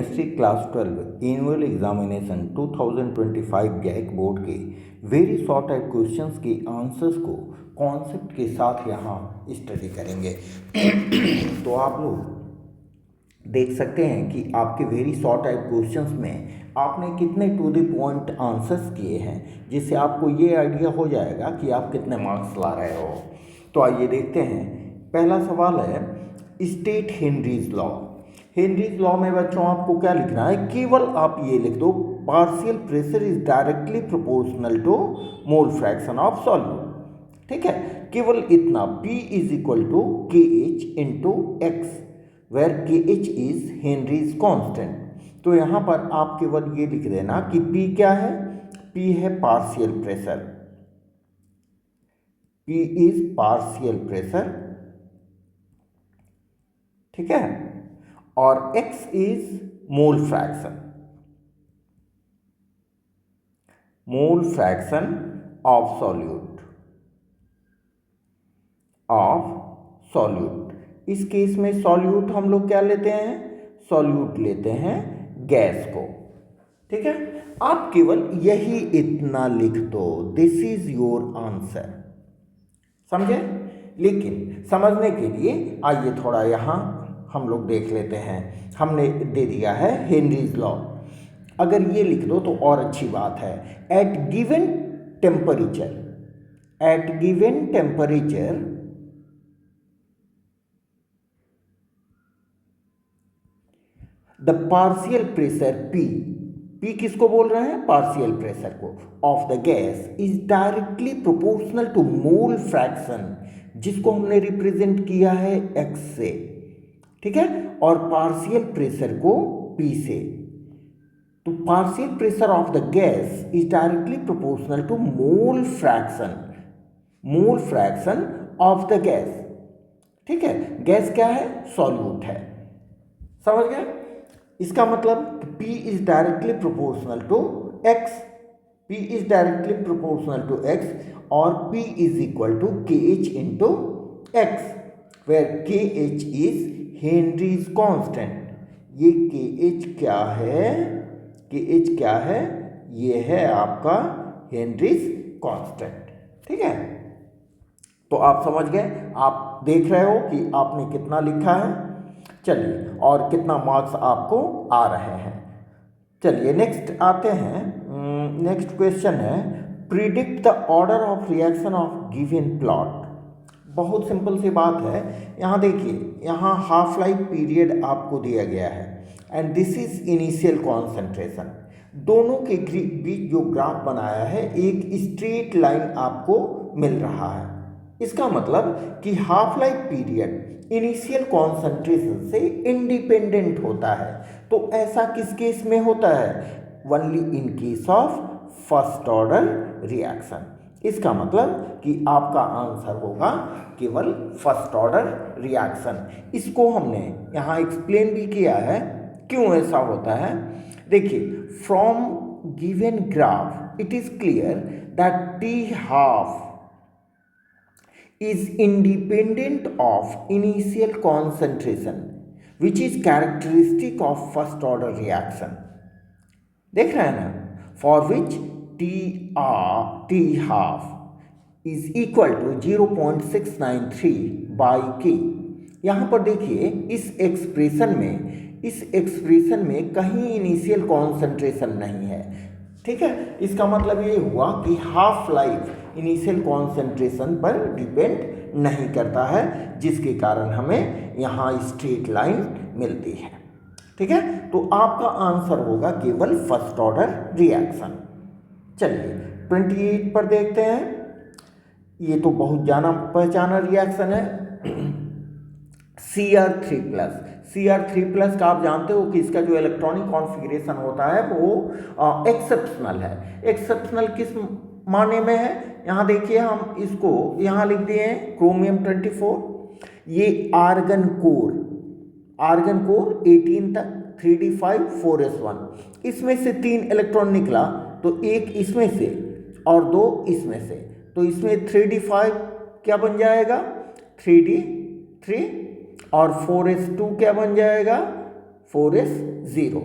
Chemistry class 12 annual examination 2025 गैक board के very short type questions के आंसर्स को कॉन्सेप्ट के साथ यहाँ स्टडी करेंगे। तो आप लोग देख सकते हैं कि आपके वेरी शॉर्ट टाइप क्वेश्चंस में आपने कितने टू द पॉइंट आंसर्स किए हैं, जिससे आपको ये आइडिया हो जाएगा कि आप कितने मार्क्स ला रहे हो। तो आइए देखते हैं। पहला सवाल है state Henry's law. Henry's law में बच्चों आपको क्या लिखना है, केवल आप ये लिख दो partial pressure is directly proportional to mole fraction of solute. ठीक है, केवल इतना, P is equal to KH into x, where KH is Henry's constant. तो यहाँ पर आप केवल ये लिख देना कि P क्या है, P है partial pressure, P is partial pressure, ठीक है, और X is mole fraction, mole fraction of solute. इस केस में सॉल्यूट हम लोग क्या लेते हैं, सॉल्यूट लेते हैं गैस को। ठीक है, आप केवल यही इतना लिख दो, दिस इज योर आंसर। समझे? लेकिन समझने के लिए आइए थोड़ा यहाँ हम लोग देख लेते हैं। हमने दे दिया है हेनरीज लॉ, अगर ये लिख दो तो और अच्छी बात है। At given temperature the partial pressure P किसको बोल रहे हैं, पार्शियल प्रेशर को, of the gas is directly proportional to mole fraction, जिसको हमने रिप्रेजेंट किया है X से। ठीक है, और पार्शियल प्रेशर को P से। तो partial pressure of the gas is directly proportional to mole fraction of the gas. ठीक है, गैस क्या है, सॉल्यूट है। समझ गए? इसका मतलब P is directly proportional to X, P is directly proportional to X, और P is equal to KH into X, where KH is Henry's constant. ये KH क्या है, KH क्या है, ये है आपका हेनरीज कांस्टेंट। ठीक है, तो आप समझ गए, आप देख रहे हो कि आपने कितना लिखा है। चलिए, और कितना मार्क्स आपको आ रहे हैं। चलिए नेक्स्ट आते हैं। नेक्स्ट क्वेश्चन है predict the order of reaction of given plot. बहुत सिंपल सी बात है। यहाँ देखिए, यहाँ हाफ लाइफ पीरियड आपको दिया गया है and this is initial concentration. दोनों के बीच जो ग्राफ बनाया है, एक स्ट्रेट लाइन आपको मिल रहा है। इसका मतलब कि half life period initial concentration से इंडिपेंडेंट होता है। तो ऐसा किस केस में होता है, only in case of first order reaction. इसका मतलब कि आपका आंसर होगा केवल फर्स्ट ऑर्डर रिएक्शन। इसको हमने यहाँ एक्सप्लेन भी किया है क्यों ऐसा होता है। देखिए, from given graph it is clear that T half is independent of initial concentration which is characteristic of first order reaction। देख रहे हैं ना, for which T half is equal to 0.693 by K। यहाँ पर देखिए इस एक्सप्रेशन में कहीं इनिशियल कॉन्सेंट्रेशन नहीं है। ठीक है, इसका मतलब ये हुआ कि हाफ लाइफ इनिशियल कॉन्सेंट्रेशन पर डिपेंड नहीं करता है, जिसके कारण हमें यहाँ स्ट्रेट लाइन मिलती है। ठीक है, तो आपका आंसर होगा केवल फर्स्ट ऑर्डर रिएक्शन। चलिए 28 पर देखते हैं। ये तो बहुत जाना पहचाना रिएक्शन है CR3+। का आप जानते हो कि इसका जो इलेक्ट्रॉनिक कॉन्फ़िगरेशन होता है वो एक्सेप्शनल है। एक्सेप्शनल किस माने में है, यहाँ देखिए, हम इसको यहाँ लिख दिए हैं क्रोमियम 24। ये आर्गन कोर 18 तक 3d5 4s1। इसमें से 3 इलेक्ट्रॉन निकला, तो एक इसमें से और 2 इसमें से, तो इसमें 3d5 क्या बन जाएगा, 3d3, और 4s2 क्या बन जाएगा, 4s0।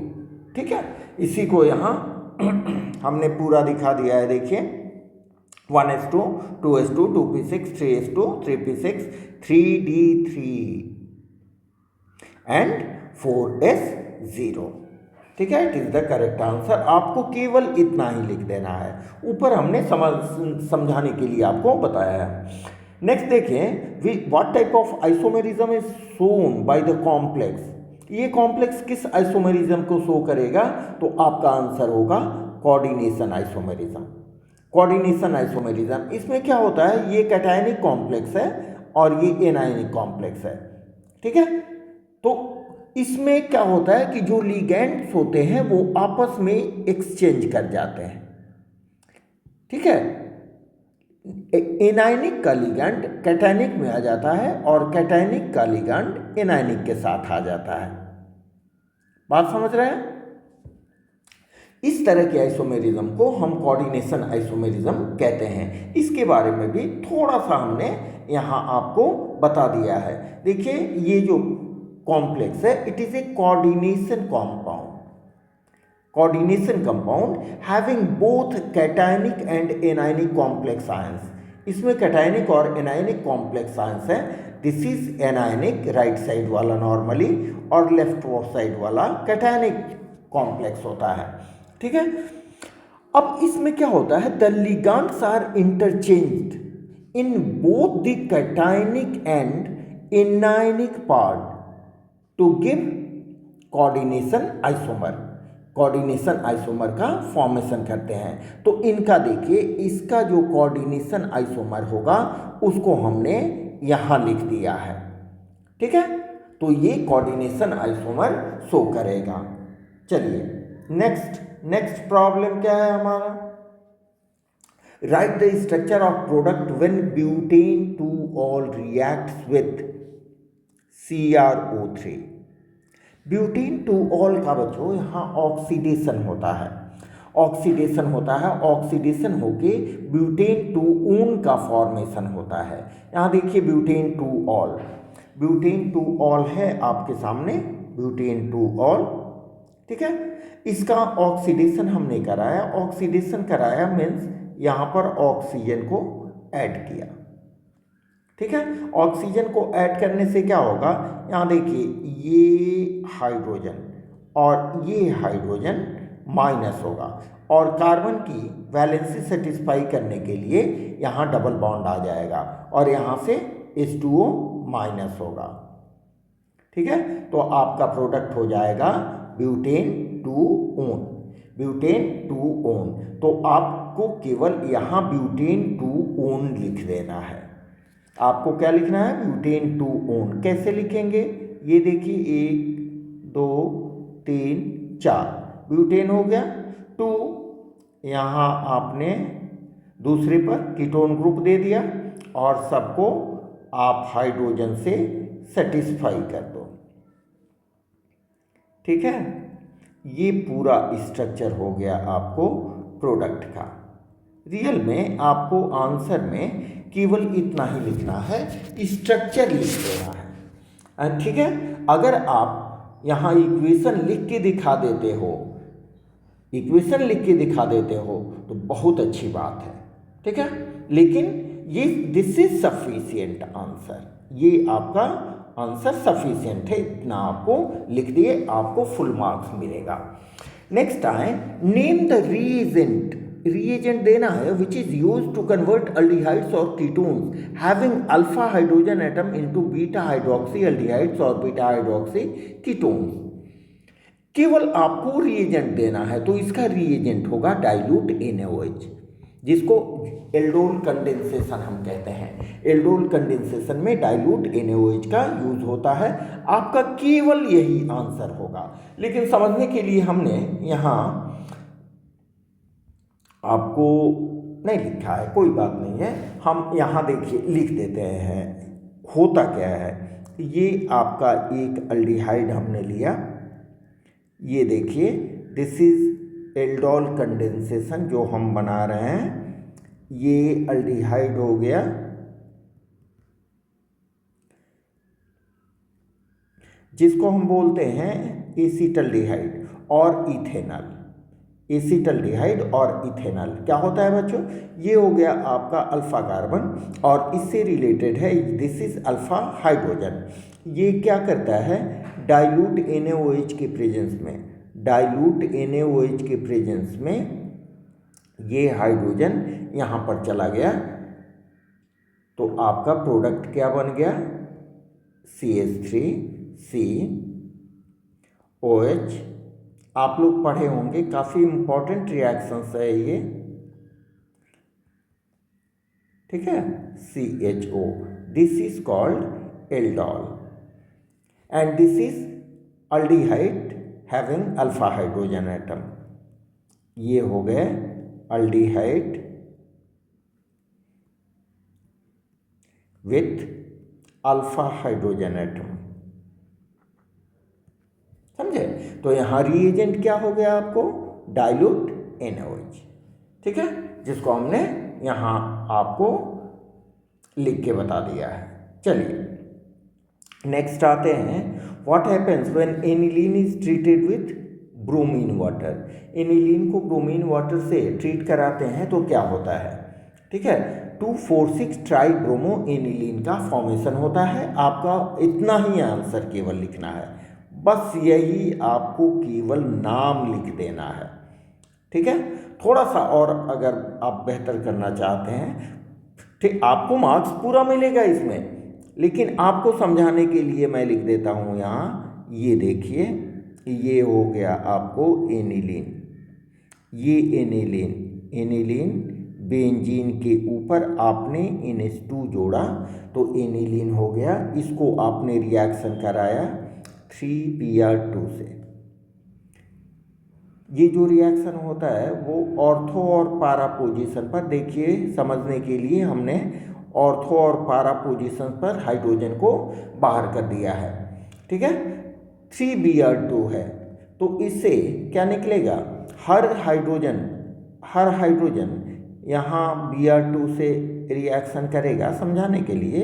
ठीक है, इसी को यहाँ हमने पूरा दिखा दिया है। देखिए 1s2, 2s2, 2p6, 3s2, 3p6, 3d3 and 4s0। ठीक है, it is the correct answer. आपको केवल इतना ही लिख देना है, ऊपर हमने समझाने के लिए आपको बताया है। नेक्स्ट देखें, what type of isomerism is shown by the complex. ये कॉम्प्लेक्स किस आइसोमेरिज्म को शो करेगा, तो आपका आंसर होगा कोऑर्डिनेशन आइसोमेरिज्म। कोऑर्डिनेशन आइसोमेरिज्म, इसमें क्या होता है, ये कैटायनिक कॉम्प्लेक्स है और ये एनायनिक कॉम्प्लेक्स है। ठीक है, तो इसमें क्या होता है कि जो लिगेंड्स होते हैं वो आपस में एक्सचेंज कर जाते हैं। ठीक है, एनायनिक का लिगेंड कैटायनिक में आ जाता है और कैटायनिक का लिगेंड एनायनिक के साथ आ जाता है। बात समझ रहे हैं? इस तरह के आइसोमेरिज्म को हम कोऑर्डिनेशन आइसोमेरिज्म कहते हैं। इसके बारे में भी थोड़ा सा हमने यहाँ आपको बता दिया है। देखिए, ये जो कॉम्प्लेक्स है, it is a coordination compound. Coordination compound having both cationic and anionic complex ions. इसमें कैटायनिक और एनायनिक कॉम्प्लेक्स आयंस है। This is anionic, right side वाला नॉर्मली, और लेफ्ट साइड वाला कैटायनिक कॉम्प्लेक्स होता है। ठीक है, अब इसमें क्या होता है, the ligands are interchanged in both the cationic and anionic part to give coordination isomer. Coordination isomer का फॉर्मेशन करते हैं। तो इनका देखिए, इसका जो कोऑर्डिनेशन आइसोमर होगा उसको हमने यहाँ लिख दिया है। ठीक है, तो ये कोऑर्डिनेशन आइसोमर शो करेगा। चलिए नेक्स्ट प्रॉब्लम क्या है हमारा, write the structure of product when butane 2-ऑल रिएक्ट्स विथ CrO3। ब्यूटेन 2-ऑल का बच्चों यहाँ ऑक्सीडेशन होता है। ऑक्सीडेशन होता है, ऑक्सीडेशन होके ब्यूटेन 2-ऊन का फॉर्मेशन होता है। यहाँ देखिए ब्यूटेन 2-ऑल, ब्यूटेन 2-ऑल है आपके सामने, ब्यूटेन 2-ऑल। ठीक है, इसका ऑक्सीडेशन हमने कराया। ऑक्सीडेशन कराया मीन्स यहाँ पर ऑक्सीजन को ऐड किया। ठीक है, ऑक्सीजन को ऐड करने से क्या होगा, यहाँ देखिए ये हाइड्रोजन और ये हाइड्रोजन माइनस होगा, और कार्बन की वैलेंसी सेटिस्फाई करने के लिए यहाँ डबल बॉन्ड आ जाएगा और यहाँ से H2O माइनस होगा। ठीक है, तो आपका प्रोडक्ट हो जाएगा ब्यूटेन 2-ओन, ब्यूटेन 2-ओन। तो आपको केवल यहाँ ब्यूटेन 2-ओन लिख देना है। आपको क्या लिखना है, ब्यूटेन 2-ओन। कैसे लिखेंगे, ये देखिए 1 2 3 4 ब्यूटेन हो गया। 2 यहाँ आपने दूसरे पर कीटोन ग्रुप दे दिया और सबको आप हाइड्रोजन से सेटिस्फाई कर दो। ठीक है, ये पूरा स्ट्रक्चर हो गया आपको प्रोडक्ट का। रियल में आपको आंसर में केवल इतना ही लिखना है, स्ट्रक्चर लिख देना है। ठीक है, अगर आप यहाँ इक्वेशन लिख के दिखा देते हो, इक्वेशन लिख के दिखा देते हो तो बहुत अच्छी बात है। ठीक है, लेकिन ये दिस इज सफिशिएंट आंसर, ये आपका आंसर सफिशिएंट है, इतना आपको लिख दिए, आपको फुल मार्क्स मिलेगा। नेक्स्ट आए, नेम द रिएजेंट। रिएजेंट देना है which is use to convert aldehydes और ketones having alpha hydrogen atom into beta hydroxy aldehydes और बीटा हाइड्रोक्सी कीटोन्स। केवल आपको रिएजेंट देना है, तो इसका रिएजेंट होगा डाइल्यूट NaOH, जिसको एल्डोल कंडेंसेशन हम कहते हैं। एल्डोल कंडेंसेशन में डाइल्यूट NaOH का यूज होता है। आपका केवल यही आंसर होगा, लेकिन समझने के लिए हमने यहाँ आपको नहीं लिखा है, कोई बात नहीं है, हम यहाँ देखिए लिख देते हैं। होता क्या है, ये आपका एक अल्डिहाइड हमने लिया, ये देखिए दिस इज एल्डोल कंडेंसेशन जो हम बना रहे हैं, ये अल्डिहाइड हो गया, जिसको हम बोलते हैं एसिटल्डिहाइड और इथेनॉल। एसिटल्डिहाइड और इथेनॉल क्या होता है बच्चों? ये हो गया आपका अल्फा कार्बन और इससे रिलेटेड है दिस इज अल्फा हाइड्रोजन। ये क्या करता है? डाइल्यूट NaOH के प्रेजेंस में, डाइल्यूट NaOH के प्रेजेंस में ये हाइड्रोजन यहाँ पर चला गया तो आपका प्रोडक्ट क्या बन गया? CH3COH। आप लोग पढ़े होंगे, काफ़ी इंपॉर्टेंट रिएक्शंस है ये, ठीक है। CHO, this is called aldol and this is aldehyde having alpha hydrogen atom. ये हो गए aldehyde with alpha hydrogen atom, समझे? तो यहाँ रिएजेंट क्या हो गया आपको? डाइल्यूट NaOH, ठीक है, जिसको हमने यहाँ आपको लिख के बता दिया है। चलिए नेक्स्ट आते हैं, what happens when aniline is treated with bromine water. Aniline को ब्रोमीन वाटर से ट्रीट कराते हैं तो क्या होता है, ठीक है? 2,4,6 ट्राइब्रोमो एनिलीन का फॉर्मेशन होता है। आपका इतना ही आंसर केवल लिखना है, बस यही आपको केवल नाम लिख देना है, ठीक है। थोड़ा सा और अगर आप बेहतर करना चाहते हैं, ठीक, आपको मार्क्स पूरा मिलेगा इसमें, लेकिन आपको समझाने के लिए मैं लिख देता हूँ यहाँ। ये देखिए, ये हो गया आपको एनिलीन, ये एनिलीन बेंजीन के ऊपर आपने NH2 जोड़ा तो एनिलीन हो गया। इसको आपने रिएक्शन कराया 3Br2 से। ये जो रिएक्शन होता है वो ऑर्थो और पारा पोजीशन पर, देखिए समझने के लिए हमने ऑर्थो और पारा पोजीशन पर हाइड्रोजन को बाहर कर दिया है, ठीक है। 3Br2 है तो इससे क्या निकलेगा? हर हाइड्रोजन यहाँ Br2 से रिएक्शन करेगा। समझाने के लिए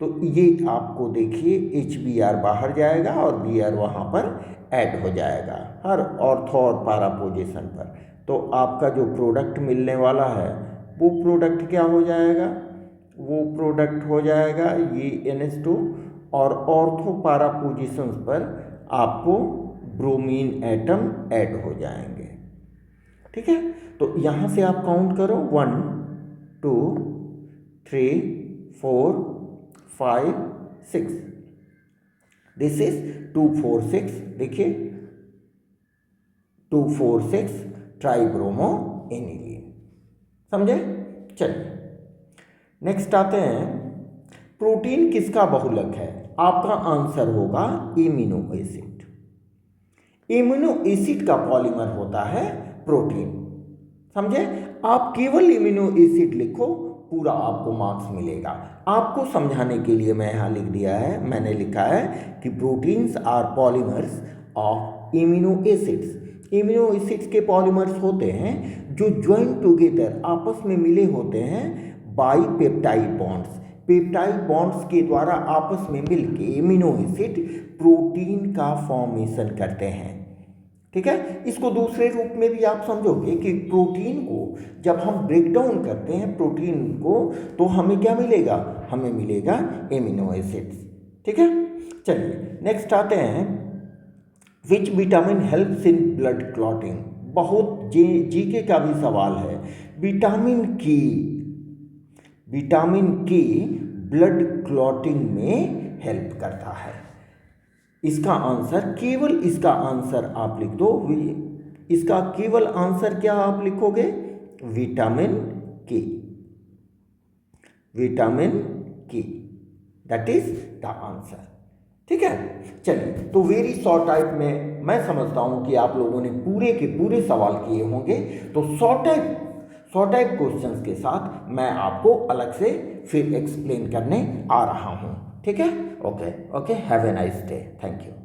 तो ये आपको देखिए HBr बाहर जाएगा और Br वहाँ पर ऐड हो जाएगा हर ऑर्थो और पारा पोजीशन पर। तो आपका जो प्रोडक्ट मिलने वाला है वो प्रोडक्ट क्या हो जाएगा? वो प्रोडक्ट हो जाएगा ये NH2 और ऑर्थो पारा पोजीशंस पर आपको ब्रोमीन एटम ऐड हो जाएंगे, ठीक है। तो यहाँ से आप काउंट करो 1 2 3 4 5 6, दिस इज 2,4,6। देखिए 2,4,6 ट्राइब्रोमो एनिलीन, समझे? चलिए नेक्स्ट आते हैं, प्रोटीन किसका बहुलक है? आपका आंसर होगा एमिनो एसिड। एमिनो एसिड का पॉलीमर होता है प्रोटीन, समझे? आप केवल एमिनो एसिड लिखो, पूरा आपको मार्क्स मिलेगा। आपको समझाने के लिए मैं यहाँ लिख दिया है, मैंने लिखा है कि proteins are polymers of amino acids. Amino acids के पॉलीमर्स होते हैं जो ज्वाइन टुगेदर, आपस में मिले होते हैं by peptide bonds. Peptide bonds के द्वारा आपस में मिलके एमिनो एसिड प्रोटीन का फॉर्मेशन करते हैं, ठीक है। इसको दूसरे रूप में भी आप समझोगे कि प्रोटीन को जब हम ब्रेक डाउन करते हैं प्रोटीन को तो हमें क्या मिलेगा? हमें मिलेगा एमिनो एसिड्स, ठीक है। चलिए नेक्स्ट आते हैं, which vitamin helps in blood clotting. बहुत जीके का भी सवाल है। विटामिन के ब्लड क्लॉटिंग में हेल्प करता है। इसका आंसर, केवल इसका आंसर आप लिख दो, इसका केवल आंसर क्या आप लिखोगे? विटामिन के, दैट इज द आंसर, ठीक है। चलिए तो वेरी शॉर्ट टाइप में मैं समझता हूं कि आप लोगों ने पूरे के पूरे सवाल किए होंगे। तो शॉर्ट टाइप क्वेश्चंस के साथ मैं आपको अलग से फिर एक्सप्लेन करने आ रहा हूं, ठीक है। Okay, have a nice day, thank you.